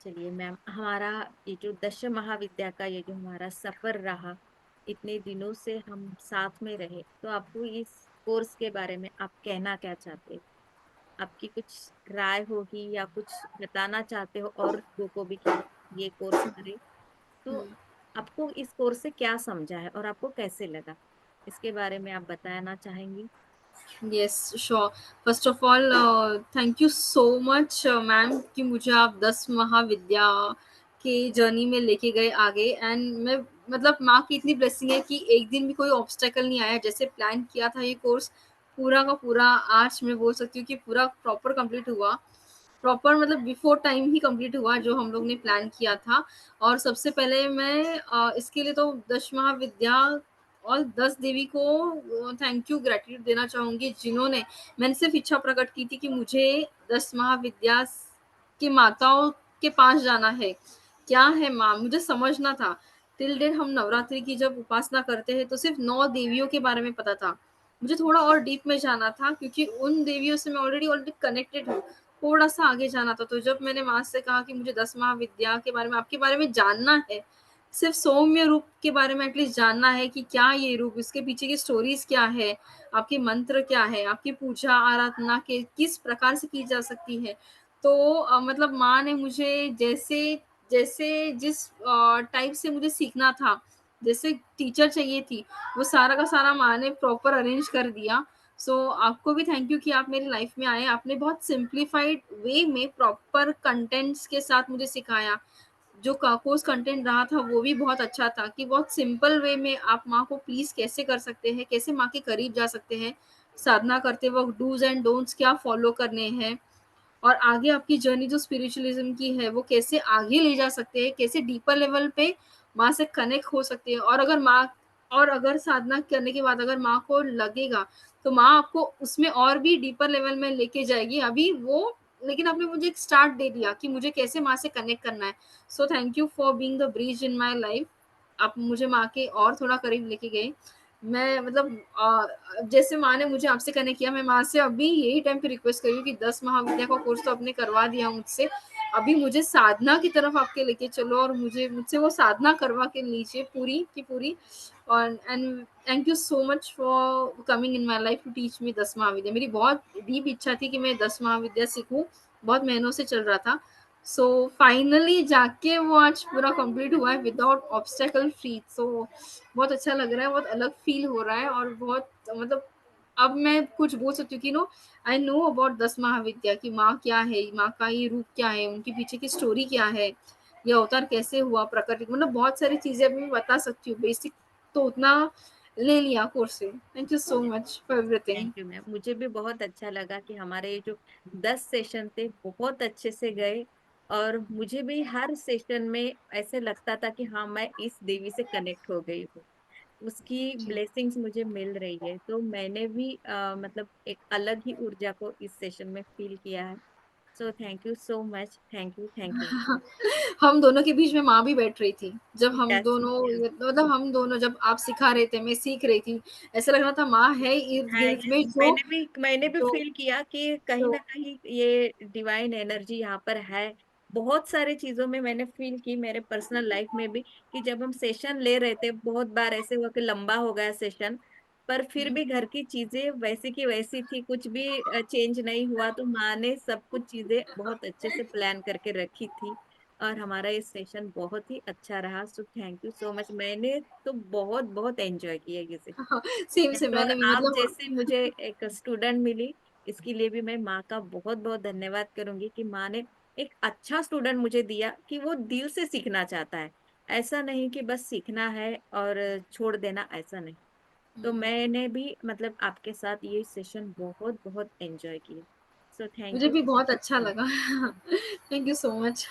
चलिए मैम, हमारा ये जो दश महाविद्या का ये जो हमारा सफर रहा, इतने दिनों से हम साथ में रहे, तो आपको इस कोर्स के बारे में आप कहना क्या चाहते हो? आपकी कुछ राय होगी या कुछ बताना चाहते हो और लोगों को भी कि ये कोर्स करे, तो आपको इस कोर्स से क्या समझा है और आपको कैसे लगा, इसके बारे में आप बताना चाहेंगी? Yes, sure. First of all, thank you so much ma'am कि मुझे आप 10 महाविद्या के जर्नी में लेके गए आगे। एंड मैं मतलब माँ की इतनी ब्लेसिंग है कि एक दिन भी कोई ऑब्स्टेकल नहीं आया। जैसे प्लान किया था ये कोर्स पूरा का पूरा, आज मैं बोल सकती हूँ कि पूरा प्रॉपर कंप्लीट हुआ। प्रॉपर मतलब बिफोर टाइम ही कंप्लीट हुआ जो हम लोग ने प्लान किया था। और सबसे पहले मैं इसके लिए तो 10 महाविद्या और 10 देवी को थैंक यू, ग्रेटिट्यूड देना चाहूंगी, जिन्होंने, मैंने सिर्फ इच्छा प्रकट की थी कि मुझे 10 महाविद्या की माताओं के पास जाना है। क्या है माँ, मुझे समझना था। टिल डेट हम नवरात्रि की जब उपासना करते हैं तो सिर्फ 9 देवियों के बारे में पता था। मुझे थोड़ा और डीप में जाना था क्योंकि उन देवियों से मैं ऑलरेडी कनेक्टेड हूँ। थोड़ा सा आगे जाना था। तो जब मैंने माँ से कहा कि मुझे 10 महाविद्या के बारे में, आपके बारे में जानना है, सिर्फ सौम्य रूप के बारे में एटलीस्ट जानना है कि क्या ये रूप, इसके पीछे की स्टोरीज क्या है, आपके मंत्र क्या है, आपकी पूजा आराधना के किस प्रकार से की जा सकती है। तो मतलब माँ ने मुझे जैसे जैसे जिस टाइप से मुझे सीखना था, जैसे टीचर चाहिए थी, वो सारा का सारा माँ ने प्रॉपर अरेंज कर दिया। आपको भी थैंक यू कि आप मेरी लाइफ में आए। आपने बहुत सिंप्लीफाइड वे में प्रॉपर कंटेंट्स के साथ मुझे सिखाया। जो कोर्स कंटेंट रहा था वो भी बहुत अच्छा था कि बहुत सिंपल वे में आप माँ को प्लीज कैसे कर सकते हैं, कैसे माँ के करीब जा सकते हैं, साधना करते वक्त डूज एंड डोंट्स क्या फॉलो करने हैं, और आगे आपकी जर्नी जो स्पिरिचुअलिज्म की है वो कैसे आगे ले जा सकते हैं, कैसे डीपर लेवल पे माँ से कनेक्ट हो सकते हैं। और अगर साधना करने के बाद अगर माँ को लगेगा तो माँ आपको उसमें और भी डीपर लेवल में लेके जाएगी। अभी वो, लेकिन आपने मुझे एक स्टार्ट दे दिया कि मुझे कैसे माँ से कनेक्ट करना है। Thank you for being the bridge in my life. आप मुझे माँ के और थोड़ा करीब लेके गए। मैं मतलब जैसे माँ ने मुझे आपसे कनेक्ट किया, मैं माँ से अभी यही टाइम पे रिक्वेस्ट कर रही हूँ कि 10 महाविद्या का कोर्स तो आपने करवा दिया मुझसे, अभी मुझे साधना की तरफ आपके लेके चलो और मुझसे वो साधना करवा के लीजिए पूरी की पूरी। और and thank you so much for coming in my life to teach me 10 Mahavidya. मेरी बहुत डीप इच्छा थी कि मैं 10 महाविद्या सीखूं, बहुत महीनों से चल रहा था। फाइनली जाके वो आज पूरा कंप्लीट हुआ है विदाउट ऑब्स्टेकल फ्री। बहुत अच्छा लग रहा है, बहुत अलग फील हो रहा है, और बहुत मतलब अब मैं कुछ बोल सकती हूँ कि नो, आई नो अबाउट 10 महाविद्या की माँ क्या है, माँ का ये रूप क्या है, उनके पीछे की स्टोरी क्या है, ये अवतार कैसे हुआ, प्रकृति, मतलब बहुत सारी चीजें अभी मैं बता सकती हूँ। बेसिक तो उतना ले लिया कोर्स से। Thank you so much for everything. Thank you ma'am, मुझे भी बहुत अच्छा लगा कि हमारे ये जो 10 सेशन थे बहुत अच्छे से गए, और मुझे भी हर सेशन में ऐसे लगता था कि हाँ, मैं इस देवी से कनेक्ट हो गई हूँ, उसकी जी। ब्लेसिंग्स मुझे मिल रही है। तो मैंने भी मतलब एक अलग ही ऊर्जा को इस सेशन में फील किया है। So thank you so much, thank you, thank you. हम दोनों के बीच में माँ भी बैठ रही थी जब हम यस, दोनों, मतलब हम दोनों जब आप सिखा रहे थे मैं सीख रही थी, ऐसा लग रहा था माँ है इर्द हाँ, गिर्द यस, में जो मैंने भी जो फील किया कि कहीं जो ना कहीं ये डिवाइन एनर्जी यहाँ पर है। बहुत सारे चीजों में मैंने फील की, मेरे पर्सनल लाइफ में भी, कि जब हम सेशन ले रहे थे, बहुत बार ऐसे हुआ कि लंबा हो गया सेशन, पर फिर भी घर की चीजें वैसी की वैसी थी, कुछ भी चेंज नहीं हुआ, तो माँ ने सब कुछ चीजें बहुत अच्छे से प्लान करके रखी थी, और हमारा ये सेशन बहुत ही अच्छा रहा। So thank you so much, मैंने तो बहुत बहुत एंजॉय किया ये सेशन। सेम से और मैंने भी आप मतलब जैसे मुझे एक स्टूडेंट मिली, इसके लिए भी मैं माँ का बहुत बहुत धन्यवाद करूंगी कि माँ ने एक अच्छा स्टूडेंट मुझे दिया, कि वो दिल से सीखना चाहता है, ऐसा नहीं कि बस सीखना है और छोड़ देना, ऐसा नहीं। तो मैंने भी मतलब आपके साथ ये सेशन बहुत बहुत एंजॉय किया। सो थैंक मुझे यू। भी बहुत अच्छा लगा। Thank you so much.